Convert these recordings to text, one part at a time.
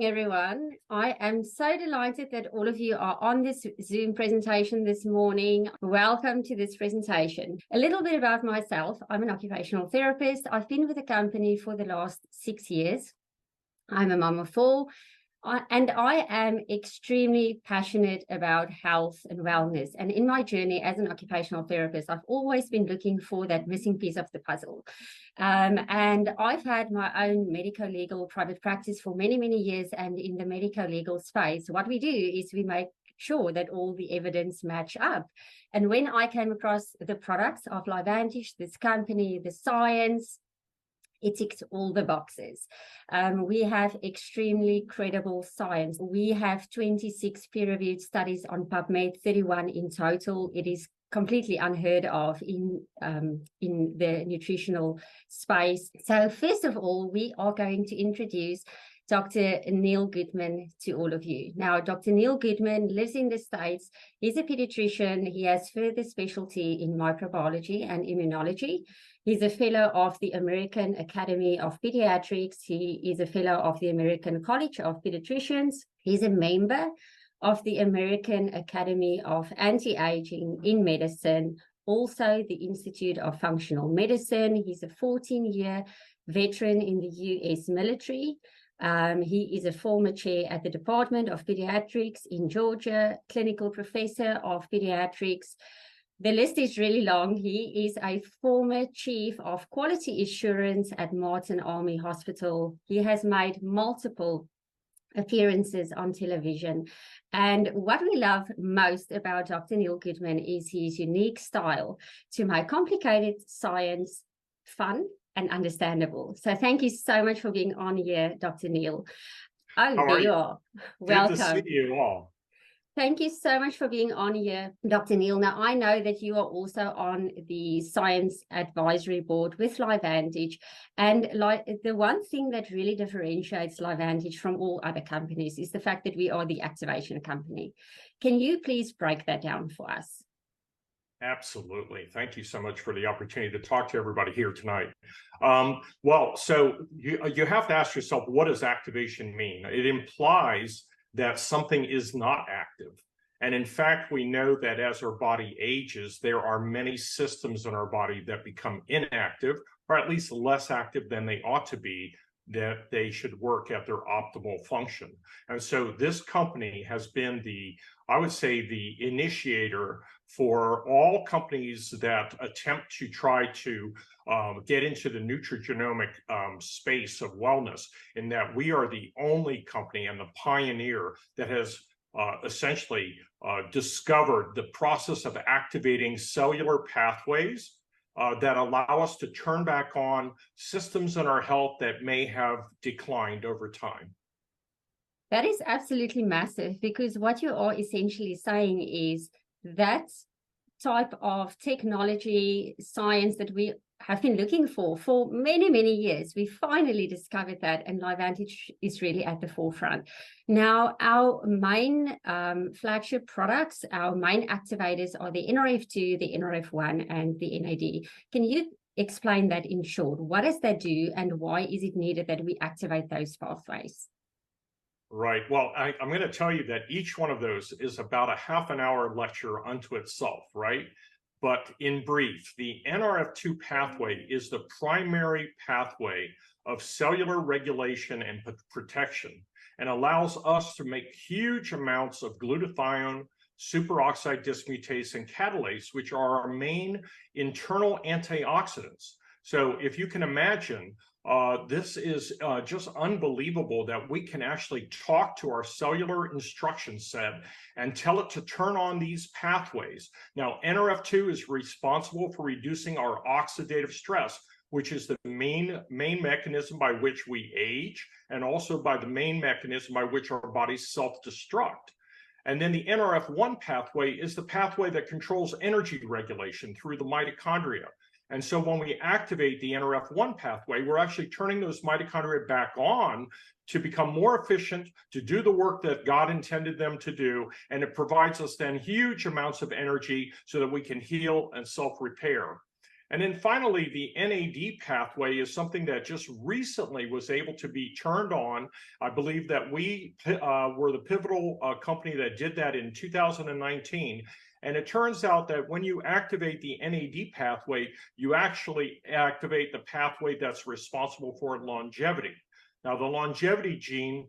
morning, everyone. I am so delighted that all of you are on this Zoom presentation this morning. Welcome to this presentation. A little bit about myself. I'm an occupational therapist. I've been with the company for the last 6 years. I'm a mum of 4. And I am extremely passionate about health and wellness. And in my journey as an occupational therapist, I've always been looking for that missing piece of the puzzle. And I've had my own medico-legal private practice for many, many years. And in the medico-legal space, what we do is we make sure that all the evidence match up. And when I came across the products of LiveVantage, this company, the science, it ticks all the boxes. We have extremely credible science. We have 26 peer-reviewed studies on PubMed, 31 in total. It is completely unheard of in the nutritional space. So first of all, we are going to introduce Dr. Neil Goodman to all of you. Now, Dr. Neil Goodman lives in the States. He's a pediatrician. He has further specialty in microbiology and immunology. He's a fellow of the American Academy of Pediatrics. He is a fellow of the American College of Pediatricians. He's a member of the American Academy of Anti-Aging in Medicine, also the Institute of Functional Medicine. He's a 14-year veteran in the U.S. military. He is a former chair at the Department of Pediatrics in Georgia, clinical professor of pediatrics. The list is really long. He is a former chief of quality assurance at Martin Army Hospital. He has made multiple appearances on television. And what we love most about Dr. Neil Goodman is his unique style to make complicated science fun and understandable. So thank you so much for being on here, Dr. Neil. Oh, there you are. Welcome. Good to see you all. Thank you so much for being on here, Dr. Neil. Now, I know that you are also on the Science Advisory Board with LiveVantage. And the one thing that really differentiates LiveVantage from all other companies is the fact that we are the activation company. Can you please break that down for us? Absolutely. Thank you so much for the opportunity to talk to everybody here tonight. So you have to ask yourself, what does activation mean? It implies that something is not active. And in fact, we know that as our body ages, there are many systems in our body that become inactive, or at least less active than they ought to be, that they should work at their optimal function. And so this company has been I would say, the initiator for all companies that attempt to try to get into the nutrigenomic space of wellness, in that we are the only company and the pioneer that has essentially discovered the process of activating cellular pathways that allow us to turn back on systems in our health that may have declined over time. That is absolutely massive, because what you are essentially saying is that type of technology, science that we have been looking for many, many years, we finally discovered that, and LiveVantage is really at the forefront. Now, our main flagship products, our main activators are the NRF2, the NRF1, and the NAD. Can you explain that in short? What does that do, and why is it needed that we activate those pathways? Right. Well, I'm going to tell you that each one of those is about a half-an-hour lecture unto itself, right? But in brief, the NRF2 pathway is the primary pathway of cellular regulation and protection, and allows us to make huge amounts of glutathione, superoxide dismutase, and catalase, which are our main internal antioxidants. So if you can imagine, this is just unbelievable that we can actually talk to our cellular instruction set and tell it to turn on these pathways. Now, NRF2 is responsible for reducing our oxidative stress, which is the main mechanism by which we age, and also by the main mechanism by which our bodies self-destruct. And then the NRF1 pathway is the pathway that controls energy regulation through the mitochondria. And so when we activate the NRF1 pathway, we're actually turning those mitochondria back on to become more efficient, to do the work that God intended them to do. And it provides us then huge amounts of energy so that we can heal and self-repair. And then finally, the NAD pathway is something that just recently was able to be turned on. I believe that we were the pivotal company that did that in 2019. And it turns out that when you activate the NAD pathway, you actually activate the pathway that's responsible for longevity. Now, the longevity gene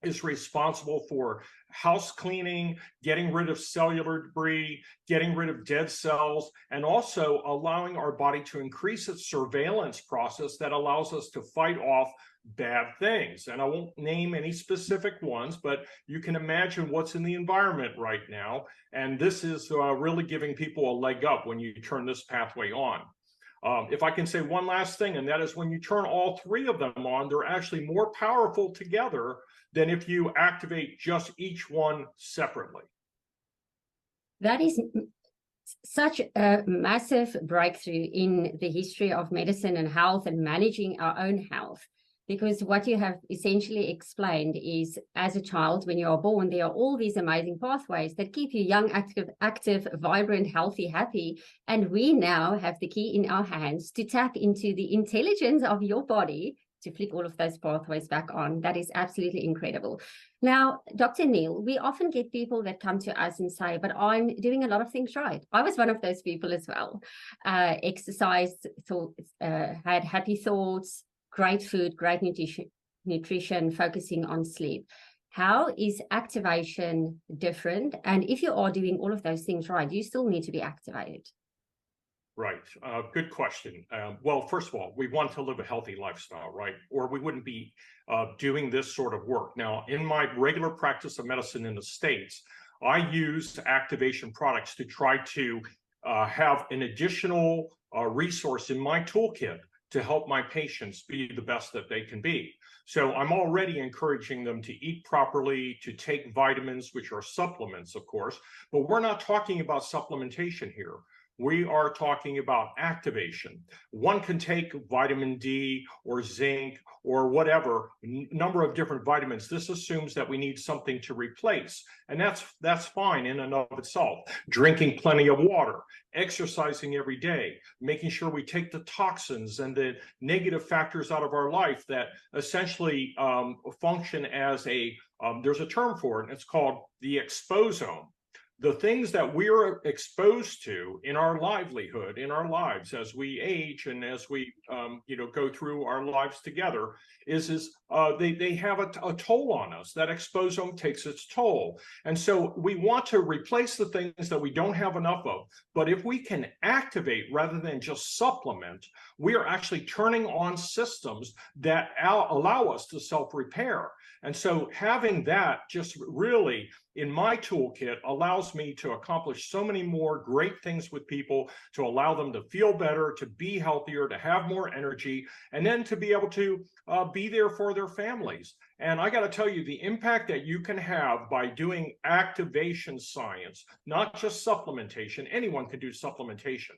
is responsible for house cleaning, getting rid of cellular debris, getting rid of dead cells, and also allowing our body to increase its surveillance process that allows us to fight off bad things. And I won't name any specific ones, but you can imagine what's in the environment right now. And this is really giving people a leg up when you turn this pathway on. If I can say one last thing, and that is when you turn all three of them on, they're actually more powerful together than if you activate just each one separately. That is such a massive breakthrough in the history of medicine and health and managing our own health. Because what you have essentially explained is, as a child, when you are born, there are all these amazing pathways that keep you young, active, vibrant, healthy, happy. And we now have the key in our hands to tap into the intelligence of your body to flick all of those pathways back on. That is absolutely incredible. Now, Dr. Neil, we often get people that come to us and say, but I'm doing a lot of things right. I was one of those people as well. Exercised, had happy thoughts, great food, great nutrition, focusing on sleep. How is activation different? And if you are doing all of those things right, you still need to be activated. Right. Good question. Well, first of all, we want to live a healthy lifestyle, right? Or we wouldn't be doing this sort of work. Now, in my regular practice of medicine in the States, I use activation products to try to have an additional resource in my toolkit to help my patients be the best that they can be. So I'm already encouraging them to eat properly, to take vitamins, which are supplements, of course, but we're not talking about supplementation here. We are talking about activation. One can take vitamin D or zinc or whatever, number of different vitamins. This assumes that we need something to replace, and that's fine in and of itself. Drinking plenty of water, exercising every day, making sure we take the toxins and the negative factors out of our life that essentially function as there's a term for it, and it's called the exposome. The things that we're exposed to in our livelihood, in our lives, as we age and as we, go through our lives together, they have a toll on us. That exposome takes its toll. And so we want to replace the things that we don't have enough of. But if we can activate rather than just supplement, we are actually turning on systems that allow us to self-repair. And so having that just really in my toolkit allows me to accomplish so many more great things with people, to allow them to feel better, to be healthier, to have more energy, and then to be able to be there for their families. And I got to tell you, the impact that you can have by doing activation science, not just supplementation. Anyone can do supplementation,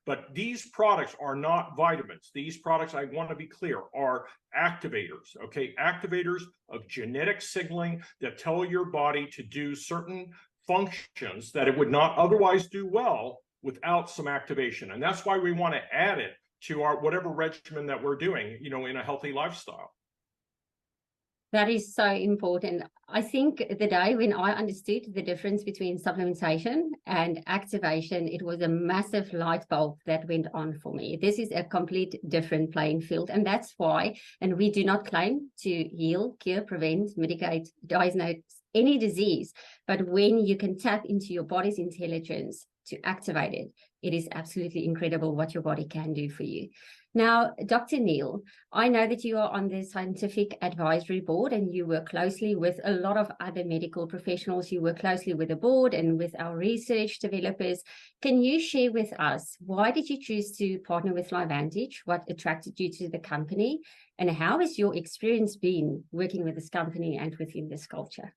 but these products are not vitamins. These products, I want to be clear, are activators, okay? Activators of genetic signaling that tell your body to do certain functions that it would not otherwise do well without some activation. And that's why we want to add it to our whatever regimen that we're doing, in a healthy lifestyle. That is so important. I think the day when I understood the difference between supplementation and activation, it was a massive light bulb that went on for me. This is a complete different playing field. And that's why, and we do not claim to heal, cure, prevent, mitigate, diagnose any disease. But when you can tap into your body's intelligence to activate it, it is absolutely incredible what your body can do for you. Now, Dr. Neil, I know that you are on the scientific advisory board and you work closely with a lot of other medical professionals. You work closely with the board and with our research developers. Can you share with us, why did you choose to partner with LifeVantage? What attracted you to the company? And how has your experience been working with this company and within this culture?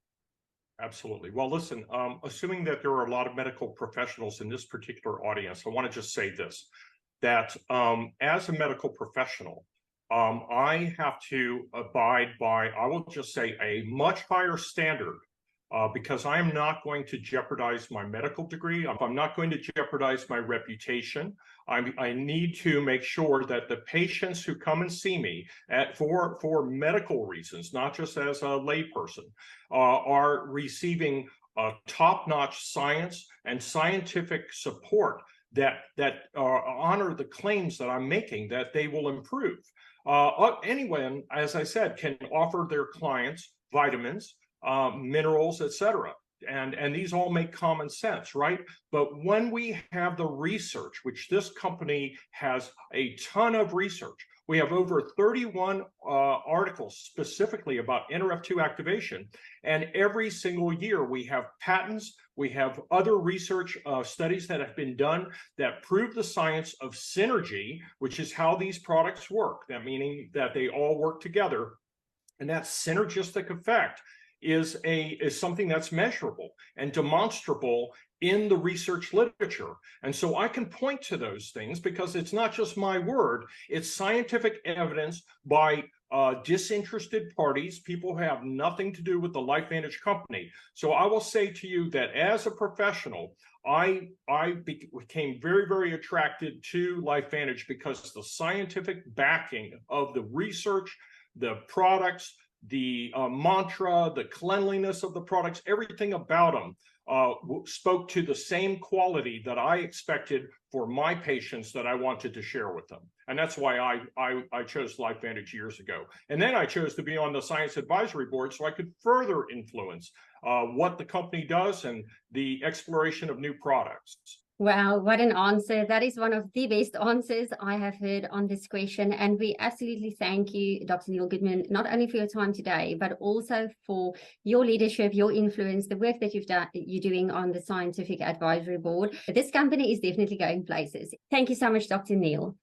Absolutely. Well, listen, assuming that there are a lot of medical professionals in this particular audience, I want to just say this, that as a medical professional, I have to abide by, I will just say, a much higher standard because I am not going to jeopardize my medical degree. I'm not going to jeopardize my reputation. I need to make sure that the patients who come and see me for medical reasons, not just as a layperson, are receiving top-notch science and scientific support that honor the claims that I'm making, that they will improve. Anyone, as I said, can offer their clients vitamins, minerals, etc. And these all make common sense, right? But when we have the research, which this company has a ton of research, we have over 31 articles specifically about NRF2 activation. And every single year we have patents, we have other research studies that have been done that prove the science of synergy, which is how these products work. That meaning that they all work together. And that synergistic effect is something that's measurable and demonstrable in the research literature. And so I can point to those things because it's not just my word, it's scientific evidence by disinterested parties, people who have nothing to do with the LifeVantage company. So I will say to you that as a professional, I became very, very attracted to LifeVantage because the scientific backing of the research, the products, the mantra, the cleanliness of the products, everything about them spoke to the same quality that I expected for my patients that I wanted to share with them. And that's why I chose LifeVantage years ago. And then I chose to be on the Science Advisory Board so I could further influence what the company does and the exploration of new products. Wow, what an answer. That is one of the best answers I have heard on this question. And we absolutely thank you, Dr. Neil Goodman, not only for your time today, but also for your leadership, your influence, the work that you're doing on the Scientific Advisory Board. This company is definitely going places. Thank you so much, Dr. Neil.